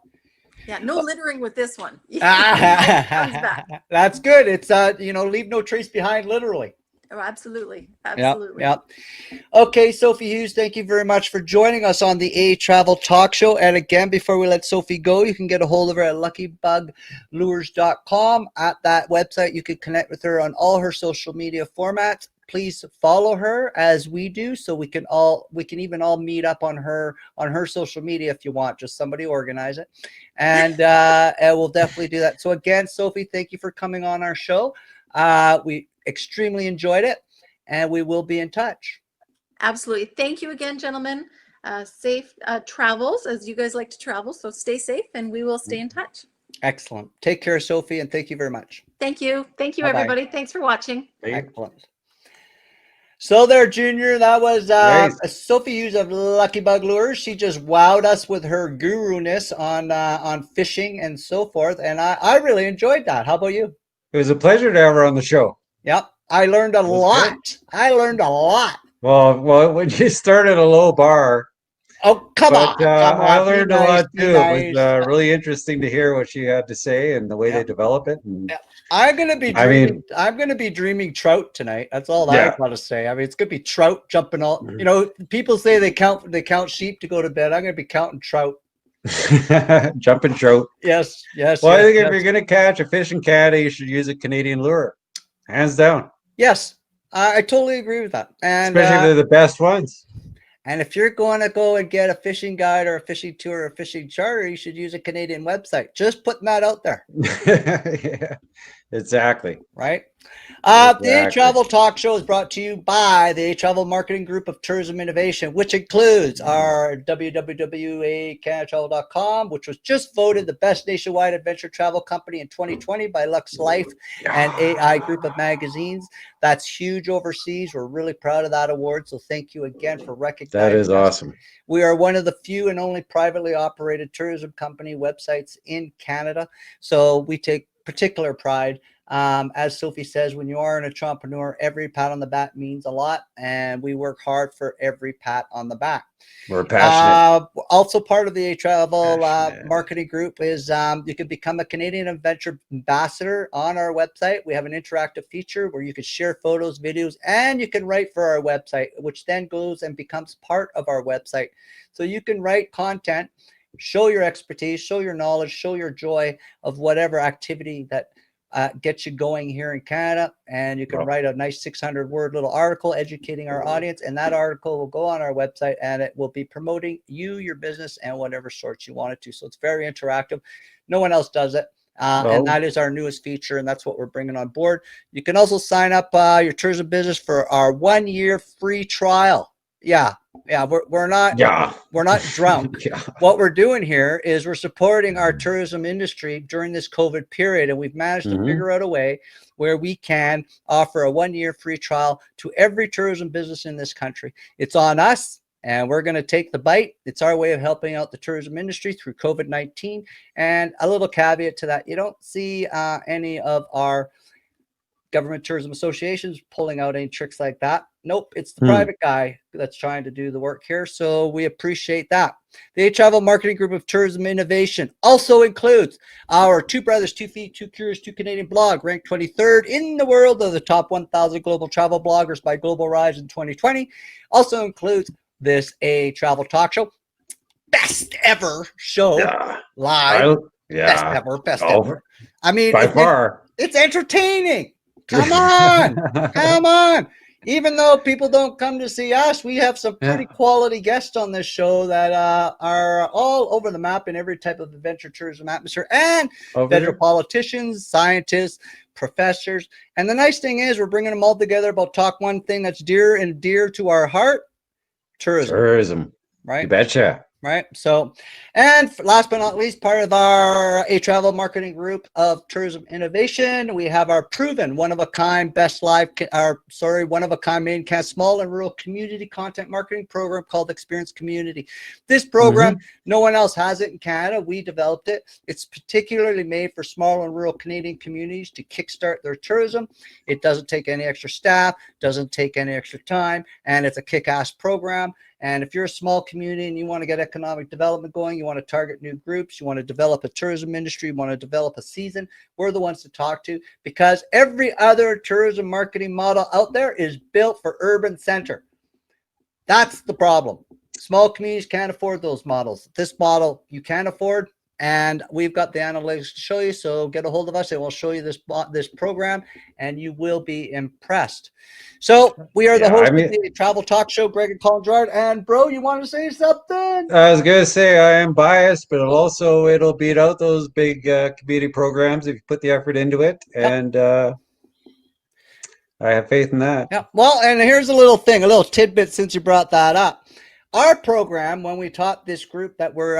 Yeah. No littering with this one. It always comes back. That's good. It's leave no trace behind, literally. Oh, absolutely. Yep, Absolutely. yep. Okay, Sophie Hughes, thank you very much for joining us on the A Travel Talk Show. And again, before we let Sophie go, you can get a hold of her at luckybuglures.com. At that website, you can connect with her on all her social media formats. Please follow her as we do, so we can even all meet up on her social media if you want. Just somebody organize it, and we'll definitely do that. So again, Sophie, thank you for coming on our show. We extremely enjoyed it, and we will be in touch. Absolutely. Thank you again, gentlemen. Safe travels, as you guys like to travel. So stay safe, and we will stay in touch. Excellent. Take care, Sophie, and thank you very much. Thank you. Thank you, Bye-bye. everybody. Thanks for watching. Excellent. So there, Junior, that was Nice. Sophie Hughes of Lucky Bug Lures. She just wowed us with her guru-ness on fishing and so forth, and I really enjoyed that. How about you? It was a pleasure to have her on the show. Yep, I learned a lot. Good. I learned a lot. Well, when you start at a low bar, Oh, come but on, I be learned a nice, lot be too. It was nice. really interesting to hear what she had to say and the way they Yep. develop it. And Yep. I'm gonna be I dreaming. mean, I'm gonna be dreaming trout tonight. That's all I yeah, gotta say. I mean, it's gonna be trout jumping all. You know, people say they count sheep to go to bed. I'm gonna be counting trout. jumping trout. Yes, yes, Well, I yes, think if yes. you're going to catch a fishing caddy, you should use a Canadian lure, hands down. Yes, I totally agree with that. Especially if they're the best ones. And if you're going to go and get a fishing guide or a fishing tour or a fishing charter, you should use a Canadian website. Just putting that out there. Yeah, exactly. Right? The A Exactly. Travel Talk Show is brought to you by the A Travel Marketing Group of Tourism Innovation, which includes our ehCanadaTravel.com, which was just voted the best nationwide adventure travel company in 2020 by Lux Life and AI Group of Magazines. That's huge overseas. We're really proud of that award. So thank you again for recognizing That is us. awesome. We are one of the few and only privately operated tourism company websites in Canada. So we take particular pride. As Sophie says, when you are an entrepreneur, every pat on the back means a lot, and we work hard for every pat on the back. We're passionate. Also part of the Travel Passionate. Marketing Group is you can become a Canadian Adventure Ambassador on our website. We have an interactive feature where you can share photos, videos, and you can write for our website, which then goes and becomes part of our website. So you can write content, show your expertise, show your knowledge, show your joy of whatever activity that get you going here in Canada, and you can write a nice 600-word little article educating our audience, and that article will go on our website, and it will be promoting you, your business, and whatever sorts you want it to. So it's very interactive. No one else does it. And that is our newest feature, and that's what we're bringing on board. You can also sign up your tourism business for our 1-year free trial. Yeah, we're not drunk. Yeah. What we're doing here is we're supporting our tourism industry during this COVID period, and we've managed to figure out a way where we can offer a 1-year free trial to every tourism business in this country. It's on us, and we're going to take the bite. It's our way of helping out the tourism industry through COVID-19. And a little caveat to that, you don't see any of our government tourism associations pulling out any tricks like that. Nope, it's the private guy that's trying to do the work here. So we appreciate that. The Travel Marketing Group of Tourism Innovation also includes our Two Brothers, 2 Feet, 2 Curious, 2 Canadian blog, ranked 23rd in the world of the top 1,000 global travel bloggers by Global Rise in 2020. Also includes this A Travel Talk Show, best ever show live. Best ever. I mean, by far, it's entertaining. Come on, come on. Even though people don't come to see us, we have some pretty quality guests on this show that are all over the map in every type of adventure tourism atmosphere, and federal politicians, scientists, professors. And the nice thing is we're bringing them all together about talk one thing that's dear to our heart, tourism. Right? You betcha. Right. So, and last but not least, part of our A Travel Marketing Group of Tourism Innovation, we have our proven one-of-a-kind one-of-a-kind main cast small and rural community content marketing program called Experience Community. This program, no one else has it in Canada. We developed it. It's particularly made for small and rural Canadian communities to kickstart their tourism. It doesn't take any extra staff, doesn't take any extra time, and it's a kick-ass program. And if you're a small community and you want to get economic development going, you want to target new groups, you want to develop a tourism industry, you want to develop a season, we're the ones to talk to, because every other tourism marketing model out there is built for urban center. That's the problem. Small communities can't afford those models. This model you can afford, and we've got the analytics to show you. So get a hold of us and we'll show you this program, and you will be impressed. So we are the host of the travel talk show, Greg and Colin Gerard. And bro, you want to say something? I was going to say I am biased, but it'll beat out those big community programs if you put the effort into it. Yep. And I have faith in that. Yeah. Well, and here's a little tidbit since you brought that up. Our program, when we taught this group that we're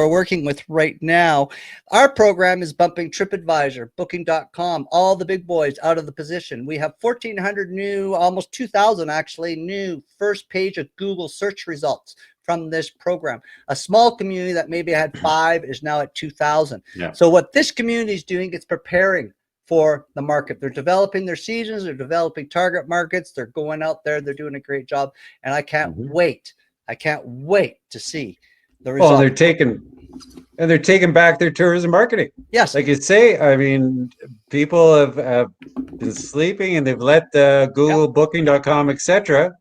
working with right now, our program is bumping TripAdvisor, Booking.com, all the big boys out of the position. We have 1,400 new, almost 2,000 actually, new first page of Google search results from this program. A small community that maybe had 5 is now at 2,000. Yeah. So what this community is doing, it's preparing for the market. They're developing their seasons, they're developing target markets, they're going out there, they're doing a great job, and I can't wait. I can't wait to see the results. Oh, they're taking back their tourism marketing. Yes. Like you say, I mean, people have been sleeping and they've let Google, yep, Booking.com, etc.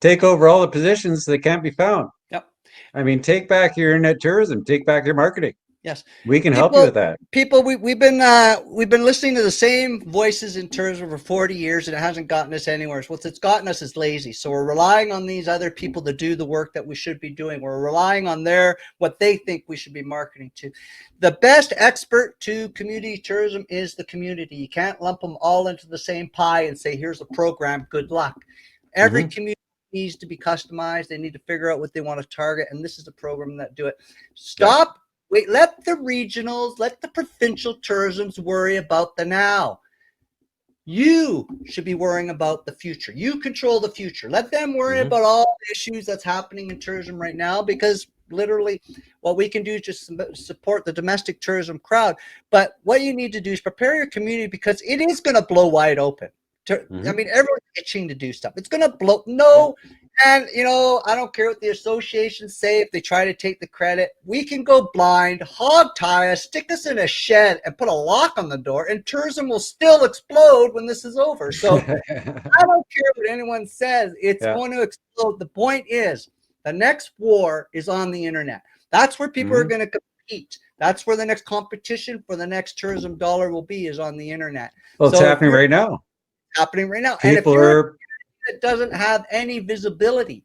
take over all the positions that can't be found. Yep. I mean, take back your internet tourism, take back your marketing. Yes, we can help you with that. We've been listening to the same voices in tourism for 40 years, and it hasn't gotten us anywhere. So what it's gotten us is lazy. So we're relying on these other people to do the work that we should be doing. We're relying on what they think we should be marketing to. The best expert to community tourism is the community. You can't lump them all into the same pie and say, here's a program, good luck. Every community needs to be customized. They need to figure out what they want to target, and this is the program that do it. Stop. Yeah. Wait, let the regionals, let the provincial tourisms worry about the now. You should be worrying about the future. You control the future. Let them worry about all the issues that's happening in tourism right now, because literally what we can do is just support the domestic tourism crowd. But what you need to do is prepare your community, because it is going to blow wide open. I mean, everyone's itching to do stuff. It's going to blow. No. And, I don't care what the associations say. If they try to take the credit, we can go blind, hog tie us, stick us in a shed, and put a lock on the door, and tourism will still explode when this is over. So I don't care what anyone says. It's going to explode. The point is, the next war is on the internet. That's where people are going to compete. That's where the next competition for the next tourism dollar will be, is on the internet. Well, it's happening right now. Happening right now. People are... that doesn't have any visibility,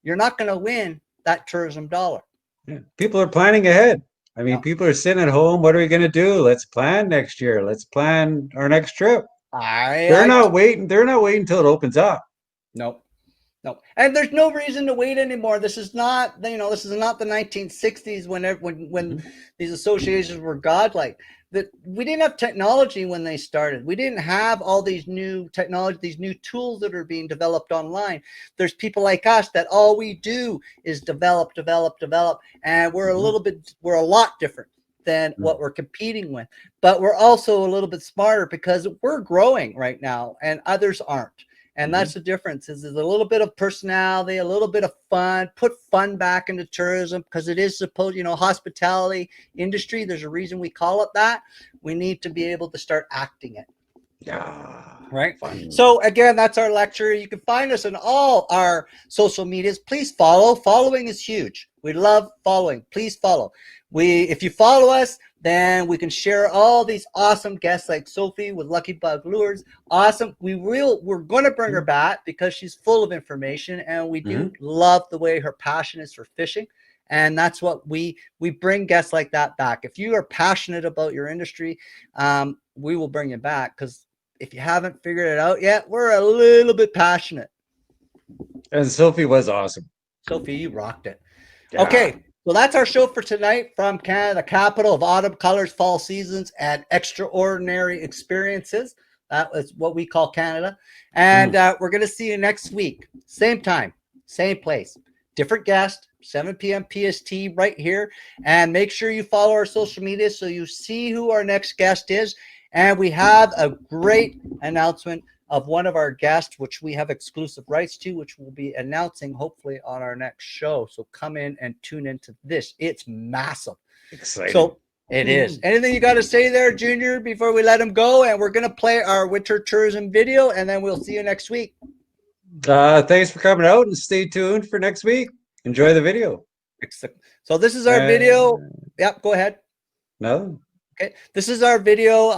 you're not going to win that tourism dollar. Yeah. People are planning ahead. I mean, people are sitting at home. What are we going to do? Let's plan next year. Let's plan our next trip. They're not waiting until it opens up. Nope. And there's no reason to wait anymore. This is not, this is not the 1960s when these associations were godlike. That we didn't have technology when they started. We didn't have all these new technology, these new tools that are being developed online. There's people like us that all we do is develop, and we're a lot different than what we're competing with. But we're also a little bit smarter, because we're growing right now and others aren't. And that's the difference, is there's a little bit of personality, a little bit of fun, put fun back into tourism, because it is supposed, hospitality industry. There's a reason we call it that. We need to be able to start acting it. Yeah. Right. Fun. So again, that's our lecture. You can find us on all our social medias. Please follow. Following is huge. We love following. Please follow. If you follow us, then we can share all these awesome guests like Sophie with Lucky Bug Lures. Awesome. We're going to bring her back, because she's full of information, and we do love the way her passion is for fishing. And that's what we bring guests like that back. If you are passionate about your industry, we will bring you back, because if you haven't figured it out yet, we're a little bit passionate. And Sophie was awesome. Sophie, you rocked it. Yeah. Okay. So that's our show for tonight from Canada, the capital of autumn colors, fall seasons, and extraordinary experiences. That is what we call Canada. And we're going to see you next week. Same time, same place, different guest, 7 p.m. PST right here. And make sure you follow our social media so you see who our next guest is. And we have a great announcement of one of our guests, which we have exclusive rights to, which we'll be announcing hopefully on our next show. So come in and tune into this. It's massive. Exciting. So it is. Anything you got to say there, Junior, before we let him go? And we're going to play our winter tourism video, and then we'll see you next week. Thanks for coming out, and stay tuned for next week. Enjoy the video. So this is our video. Yep, go ahead. No. Okay, this is our video.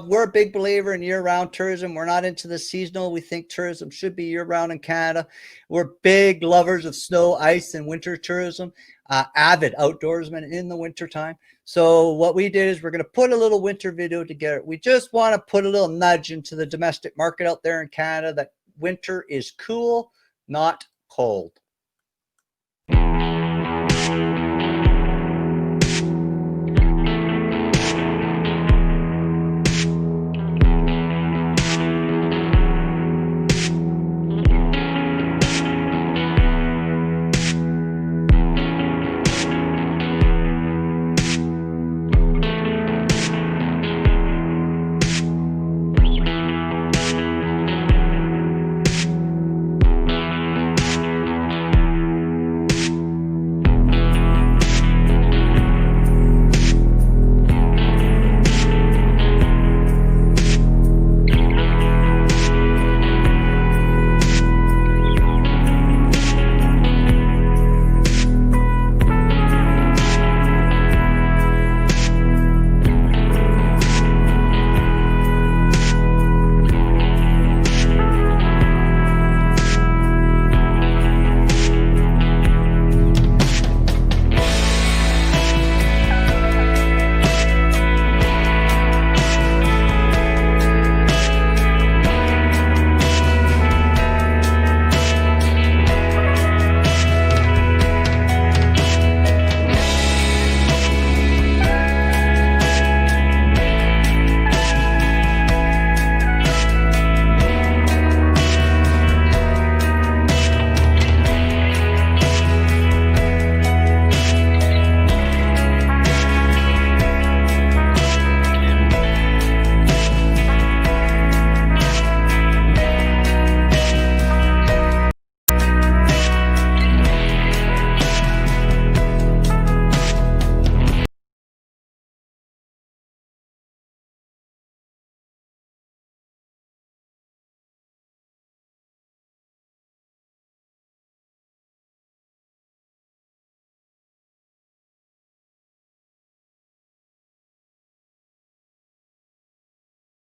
We're a big believer in year-round tourism. We're not into the seasonal. We think tourism should be year-round in Canada. We're big lovers of snow, ice, and winter tourism, avid outdoorsmen in the wintertime. So what we did is we're going to put a little winter video together. We just want to put a little nudge into the domestic market out there in Canada that winter is cool, not cold.